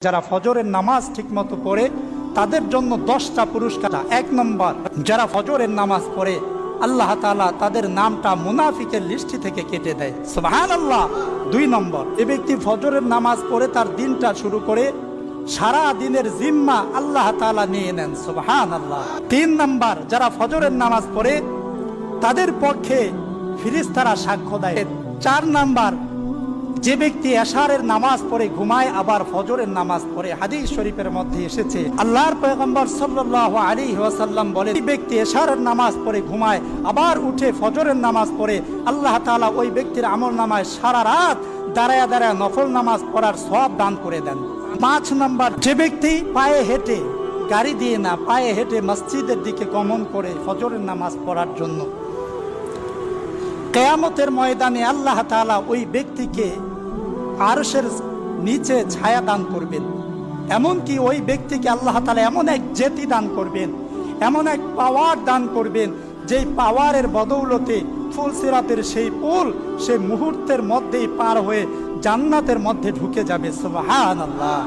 যারা ফজরের নামাজ ঠিকমতো পড়ে তাদের জন্য 10টা পুরস্কার। 1 নম্বর, যারা ফজরের নামাজ পড়ে আল্লাহ তাআলা তাদের নামটা মুনাফিকের লিস্ট থেকে কেটে দেয়, সুবহানাল্লাহ। 2 নম্বর, এই ব্যক্তি ফজরের নামাজ পড়ে তার দিনটা শুরু করে সারা দিনের জিম্মা আল্লাহ তাআলা নিয়ে নেন, সুবহানাল্লাহ। 3 নম্বর, যারা ফজরের নামাজ পড়ে তাদের পক্ষে ফেরেশতারা সাক্ষ্য দেয়। 4 নম্বর, যে ব্যক্তি এশারের নামাজ পড়ে ঘুমায় আবার ফজরের নামাজ পড়ে, হাদিস শরীফের মধ্যে এসেছে আল্লাহর পয়গম্বর সাল্লাল্লাহু আলাইহি ওয়াসাল্লাম বলেন, এই ব্যক্তি এশারের নামাজ পড়ে ঘুমায় আবার উঠে ফজরের নামাজ পড়ে, আল্লাহ তাআলা ওই ব্যক্তির আমলনামায় সারা রাত দাঁড়ায়া দাঁড়ায়া নফল নামাজ পড়ার সওয়াব দান করে দেন। 5 নম্বর, যে ব্যক্তি পায়ে হেঁটে, গাড়ি দিয়ে না, পায়ে হেঁটে মসজিদের দিকে গমন করে ফজরের নামাজ পড়ার জন্য, কিয়ামতের ময়দানে আল্লাহ তাআলা ওই ব্যক্তিকে আরশের নিচে ছায়া দান করবেন। এমনকি ওই ব্যক্তিকে আল্লাহ তাআলা এমন এক জেতি দান করবেন, এমন এক পাওয়ার দান করবেন, যেই পাওয়ারের বদৌলতে ফুলসিরাতের সেই পুল সে মুহূর্তের মধ্যেই পার হয়ে জান্নাতের মধ্যে ঢুকে যাবে, সুবহানাল্লাহ।